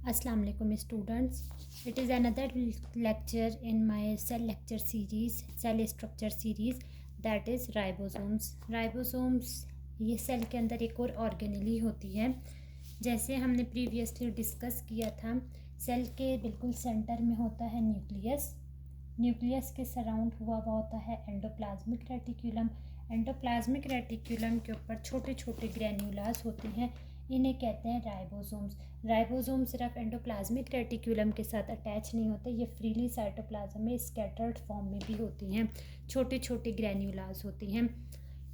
Assalamu alaikum students. It is another lecture in my cell lecture series, cell structure series, that is ribosomes. Ribosomes ये cell के अंदर एक और organelle होती है. जैसे हमने प्रीवियसली डिस्कस किया था, सेल के बिल्कुल सेंटर में होता है न्यूक्लियस. न्यूक्लियस के सराउंड हुआ होता है एंडोप्लाज्मिक रेटिक्यूलम. एंडोप्लाज्मिक रेटिक्यूलम के ऊपर छोटे छोटे ग्रैन्युलास होते हैं, इन्हें कहते हैं राइबोसोम्स. राइबोसोम सिर्फ एंडोप्लाज्मिक रेटिक्यूलम के साथ अटैच नहीं होते, ये फ्रीली साइटोप्लाज्म में स्कैटर्ड फॉर्म में भी होती हैं. छोटे छोटे ग्रैन्युलास होती हैं.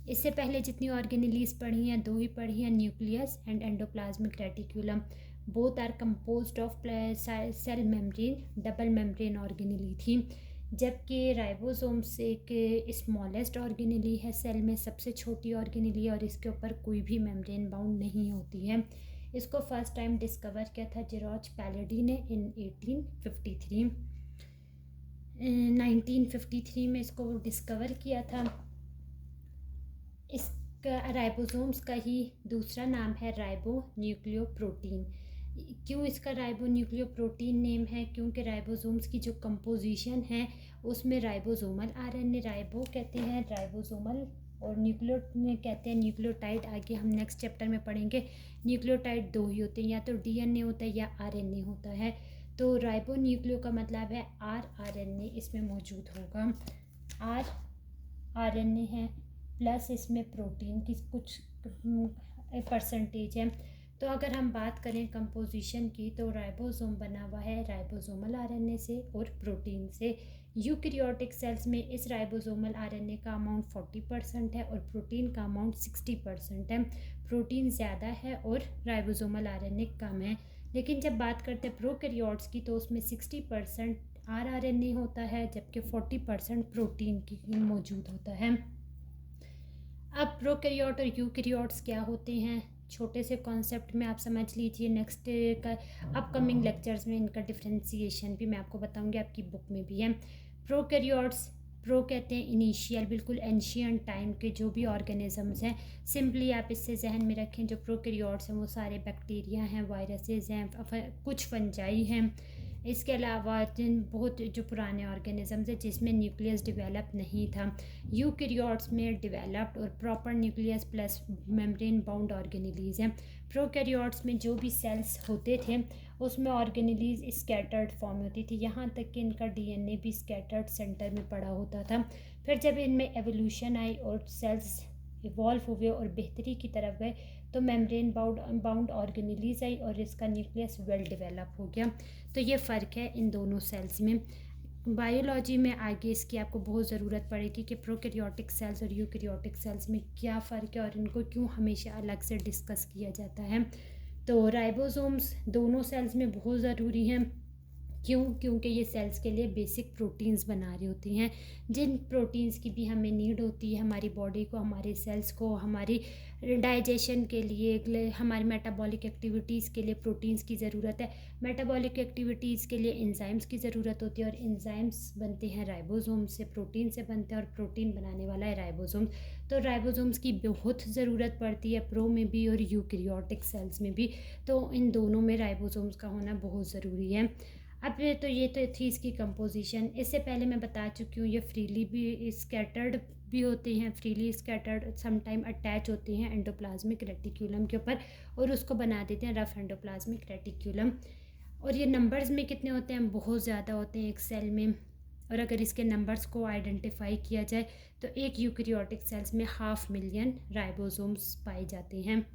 इससे पहले जितनी ऑर्गेनेलीज पढ़ी हैं, दो ही पढ़ी हैं, nucleus and endoplasmic reticulum. Both are composed of cell membrane, double membrane organelle थी. जबकि राइबोसोम्स एक स्मॉलेस्ट ऑर्गेनेली है, सेल में सबसे छोटी ऑर्गेनेली है और इसके ऊपर कोई भी मेम्ब्रेन बाउंड नहीं होती है. इसको फर्स्ट टाइम डिस्कवर किया था जेरॉर्ज पैलेडी ने इन 1853. 1953 में इसको डिस्कवर किया था. इसका राइबोसोम्स का ही दूसरा नाम है राइबो न्यूक्लियोप्रोटीन. क्यों इसका राइबो न्यूक्लियोप्रोटीन नेम है? क्योंकि राइबोसोम्स की जो कंपोजिशन है उसमें राइबोसोमल आरएनए, राइबो कहते हैं राइबोसोमल, और न्यूक्लियो कहते हैं न्यूक्लियोटाइड. आगे हम नेक्स्ट चैप्टर में पढ़ेंगे. न्यूक्लियोटाइड दो ही होते हैं, या तो डीएनए होता है या आरएनए होता है. तो राइबो न्यूक्लियो का मतलब है आरएनए इसमें मौजूद होगा. आरएनए है प्लस इसमें प्रोटीन की कुछ परसेंटेज है. तो अगर हम बात करें कंपोजिशन की, तो राइबोसोम बना हुआ है राइबोसोमल आरएनए से और प्रोटीन से. यूकैरियोटिक सेल्स में इस राइबोसोमल आरएनए का अमाउंट 40% है और प्रोटीन का अमाउंट 60% है. प्रोटीन ज़्यादा है और राइबोसोमल आरएनए कम है. लेकिन जब बात करते हैं प्रोकैरियोट्स की, तो उसमें 60% आरएनए होता है, जबकि 40% प्रोटीन की मौजूद होता है. अब प्रोकैरियोट और यूकैरियोट्स क्या होते हैं, छोटे से कॉन्सेप्ट में आप समझ लीजिए. नेक्स्ट का अपकमिंग लेक्चर्स में इनका डिफ्रेंसिएशन भी मैं आपको बताऊंगी, आपकी बुक में भी है. प्रोकैरियोट्स, प्रो कहते हैं इनिशियल, बिल्कुल एंशियंट टाइम के जो भी ऑर्गेनिजम्स हैं. सिंपली आप इससे जहन में रखें, जो प्रोकैरियोट्स हैं वो सारे बैक्टीरिया हैं, वायरसेस हैं, कुछ फंजाई हैं. इसके अलावा बहुत जो पुराने ऑर्गेनिजम्स हैं जिसमें न्यूक्लियस डेवलप नहीं था. यूकैरियोट्स में डेवलप्ड और proper nucleus plus membrane bound organelles हैं. प्रोकैरियोट्स में जो भी सेल्स होते थे उसमें ऑर्गेनेलीज स्कैटर्ड फॉर्म होती थी, यहाँ तक कि इनका डीएनए भी स्कैटर्ड सेंटर में पड़ा होता था. फिर जब इनमें एवोल्यूशन आई और सेल्स इवॉल्व हुए और बेहतरी की तरफ गए, तो मेम्ब्रेन बाउंड ऑर्गेनेलीज आई और इसका न्यूक्लियस वेल डेवलप हो गया. तो ये फ़र्क है इन दोनों सेल्स में. बायोलॉजी में आगे इसकी आपको बहुत ज़रूरत पड़ेगी कि प्रोकैरियोटिक सेल्स और यूकैरियोटिक सेल्स में क्या फ़र्क है और इनको क्यों हमेशा अलग से डिस्कस किया जाता है. तो राइबोसोम्स दोनों सेल्स में बहुत ज़रूरी हैं. क्यों? क्योंकि ये सेल्स के लिए बेसिक प्रोटीन्स बना रही होती हैं, जिन प्रोटीन्स की भी हमें नीड होती है हमारी बॉडी को, हमारे सेल्स को, हमारी डाइजेशन के लिए, हमारी मेटाबॉलिक एक्टिविटीज़ के लिए प्रोटीन्स की ज़रूरत है. मेटाबॉलिक एक्टिविटीज़ के लिए एंजाइम्स की ज़रूरत होती है और एंजाइम्स बनते हैं राइबोसोम्स से, प्रोटीन से बनते हैं और प्रोटीन बनाने वाला है राइबोसोम्स. तो राइबोसोम्स की बहुत ज़रूरत पड़ती है प्रो में भी और यूकैरियोटिक सेल्स में भी. तो इन दोनों में राइबोसोम्स का होना बहुत ज़रूरी है. अब ये तो थी इसकी कंपोजिशन. इससे पहले मैं बता चुकी हूँ ये फ्रीली भी स्कैटर्ड भी होते हैं, फ्रीली स्कैटर्ड, समटाइम अटैच होते हैं एंडोप्लाज्मिक रेटिक्यूलम के ऊपर और उसको बना देते हैं रफ एंडोप्लाज्मिक रेटिक्यूलम. और ये नंबर्स में कितने होते हैं? बहुत ज़्यादा होते हैं एक सेल में. और अगर इसके नंबर्स को आइडेंटिफाई किया जाए तो एक यूकैरियोटिक सेल्स में 500,000 राइबोसोम्स पाए जाते हैं.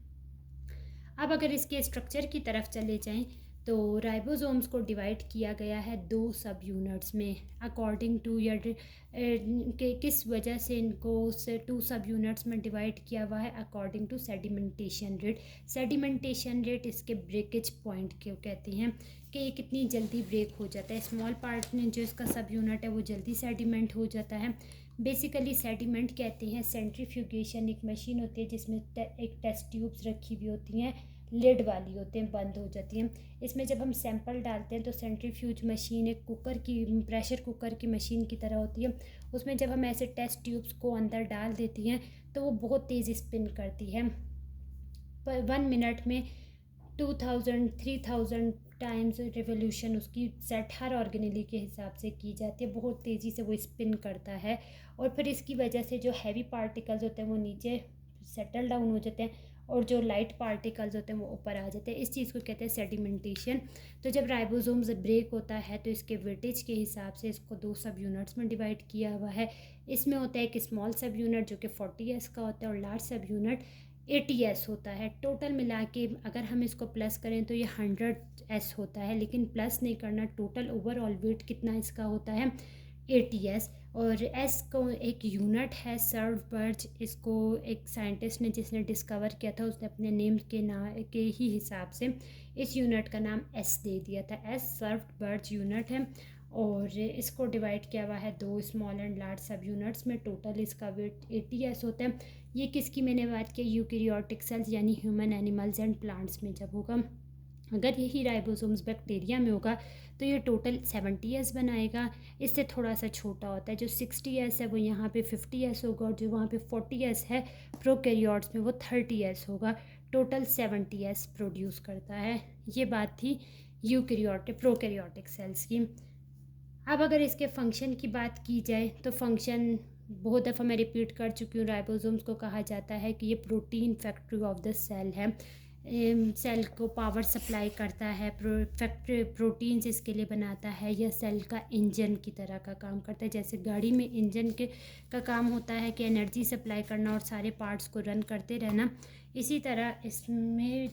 अब अगर इसके स्ट्रक्चर की तरफ चले जाएं, तो राइबोसोम्स को डिवाइड किया गया है दो सब यूनिट्स में अकॉर्डिंग टू या के किस वजह से इनको से 2 सब यूनिट्स में डिवाइड किया हुआ है, according to sedimentation rate. Sedimentation rate इसके ब्रेकेज पॉइंट क्यों कहते हैं कि ये कितनी जल्दी ब्रेक हो जाता है. स्मॉल पार्ट में जो इसका सब यूनिट है वो जल्दी सेडिमेंट हो जाता है. बेसिकली सेडिमेंट कहते हैं सेंट्रीफ्यूगेशन. एक मशीन होती है जिसमें एक टेस्ट ट्यूब्स रखी हुई होती हैं, लिड वाली होते हैं, बंद हो जाती हैं. इसमें जब हम सैंपल डालते हैं तो सेंट्रीफ्यूज मशीन एक कुकर की, प्रेशर कुकर की मशीन की तरह होती है. उसमें जब हम ऐसे टेस्ट ट्यूब्स को अंदर डाल देती हैं तो वो बहुत तेज़ स्पिन करती है. पर 1 मिनट में 2000 3000 टाइम्स रिवोल्यूशन उसकी सेट हर ऑर्गेनेली के हिसाब से की जाती है। बहुत तेज़ी से वो स्पिन करता है और फिर इसकी वजह से जो हैवी पार्टिकल्स होते हैं वो नीचे सेटल डाउन हो जाते हैं और जो लाइट पार्टिकल्स होते हैं वो ऊपर आ जाते हैं। इस चीज़ को कहते हैं सेडिमेंटेशन। तो जब राइबोसोम्स ब्रेक होता है तो इसके वेटेज के हिसाब से इसको 2 सब यूनिट्स में डिवाइड किया हुआ है। इसमें होता है एक स्मॉल सब यूनिट जो कि 40s का होता है और लार्ज सब यूनिट 80s होता है। टोटल मिला के अगर हम इसको प्लस करें तो ये 100s होता है, लेकिन प्लस नहीं करना। टोटल ओवरऑल वेट कितना इसका होता है 80s। और एस को एक यूनिट है सर्व बर्ज। इसको एक साइंटिस्ट ने जिसने डिस्कवर किया था उसने अपने नेम के ही हिसाब से इस यूनिट का नाम एस दे दिया था। एस सर्व बर्ज यूनिट है और इसको डिवाइड किया हुआ है 2 स्मॉल एंड लार्ज सब यूनिट्स में। टोटल इसका वेट 80s होता है। ये किसकी मैंने बात की, यूकैरियोटिक सेल्स यानी ह्यूमन, एनिमल्स एंड प्लांट्स में जब होगा। अगर यही राइबोसोम्स बैक्टीरिया में होगा तो ये टोटल 70s बनाएगा। इससे थोड़ा सा छोटा होता है। जो 60s है वो यहाँ पे 50s होगा और जो वहाँ पे 40s है प्रोकैरियोट्स में वो 30s होगा। टोटल 70s प्रोड्यूस करता है। ये बात थी प्रोकैरियोटिक सेल्स की। अब अगर इसके फंक्शन की बात की जाए तो फंक्शन बहुत दफ़ा मैं रिपीट कर चुकी हूँ। राइबोसोम्स को कहा जाता है कि ये protein factory of the cell है। सेल को पावर सप्लाई करता है, प्रोटीन्स इसके लिए बनाता है। यह सेल का इंजन की तरह का काम करता है। जैसे गाड़ी में इंजन का काम होता है कि एनर्जी सप्लाई करना और सारे पार्ट्स को रन करते रहना, इसी तरह इसमें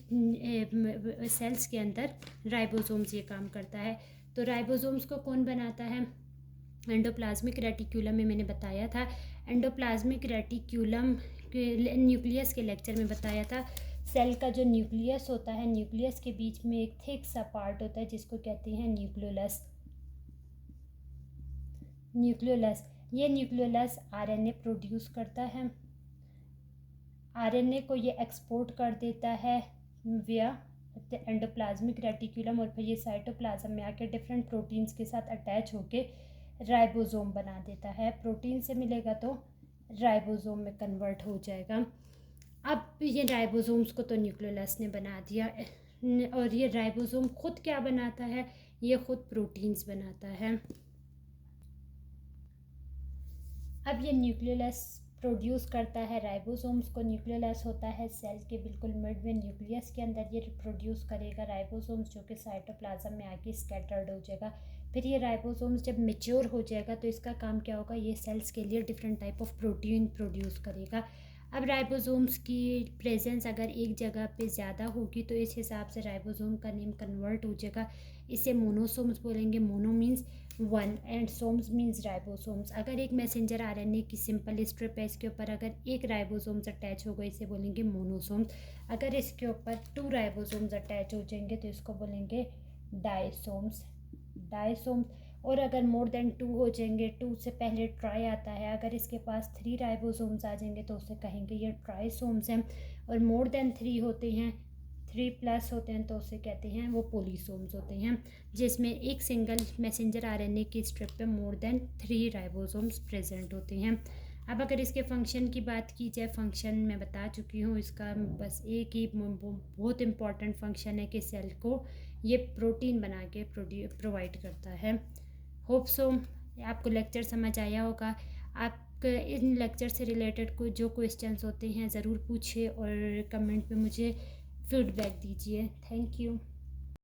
सेल्स के अंदर राइबोसोम्स ये काम करता है। तो राइबोसोम्स को कौन बनाता है? एंडोप्लाज्मिक रेटिक्यूलम में मैंने बताया था। एंडोप्लाज्मिक रेटिक्यूलम के न्यूक्लियस के लेक्चर में बताया था। सेल का जो न्यूक्लियस होता है, न्यूक्लियस के बीच में एक थिक सा पार्ट होता है जिसको कहते हैं न्यूक्लियोलस। ये न्यूक्लियोलस आरएनए प्रोड्यूस करता है। आरएनए को ये एक्सपोर्ट कर देता है विया एंडोप्लाज्मिक रेटिक्यूलम और फिर ये साइटोप्लाज्म में आके डिफरेंट प्रोटीन्स के साथ अटैच होके राइबोसोम बना देता है। प्रोटीन से मिलेगा तो राइबोसोम में कन्वर्ट हो जाएगा। अब ये राइबोसोम्स को तो न्यूक्लियोलस ने बना दिया और ये राइबोसोम खुद क्या बनाता है? ये खुद प्रोटीन्स बनाता है। अब ये न्यूक्लियोलस प्रोड्यूस करता है राइबोसोम्स को। न्यूक्लियोलस होता है सेल के बिल्कुल मिड में, न्यूक्लियस के अंदर ये प्रोड्यूस करेगा राइबोसोम्स जो कि साइटोप्लाज्म में आके स्कैटर्ड हो जाएगा। फिर ये राइबोसोम्स जब मेच्योर हो जाएगा तो इसका काम क्या होगा? ये सेल्स के लिए different type of protein produce करेगा। अब राइबोसोम्स की प्रेजेंस अगर एक जगह पे ज़्यादा होगी तो इस हिसाब से राइबोसोम का नेम कन्वर्ट हो जाएगा। इसे मोनोसोम्स बोलेंगे। Mono means 1 and somes means ribosomes. अगर एक मैसेंजर आरएनए की सिंपल स्ट्रिप है, इसके ऊपर अगर एक राइबोसोम्स अटैच होगा इसे बोलेंगे मोनोसोम्स। अगर इसके ऊपर 2 राइबोसोम्स अटैच हो जाएंगे तो इसको बोलेंगे डायसोम्स। और अगर मोर देन 2 हो जाएंगे, 2 से पहले ट्राई आता है, अगर इसके पास 3 राइबोसोम्स आ जाएंगे तो उसे कहेंगे ये ट्राइसोम्स हैं। और मोर देन 3 होते हैं, 3+ होते हैं तो उसे कहते हैं वो पोलीसोम्स होते हैं, जिसमें एक सिंगल मैसेंजर आरएनए की स्ट्रिप पे मोर देन 3 राइबोसोम्स प्रेजेंट होते हैं। अब अगर इसके फंक्शन की बात की जाए, फंक्शन मैं बता चुकी हूँ इसका। बस एक ही बहुत इंपॉर्टेंट फंक्शन है कि सेल को ये प्रोटीन बना के प्रोवाइड करता है। होप सो आपको लेक्चर समझ आया होगा। आप इन लेक्चर से रिलेटेड कोई जो क्वेश्चंस होते हैं ज़रूर पूछिए और कमेंट में मुझे फीडबैक दीजिए। Thank you.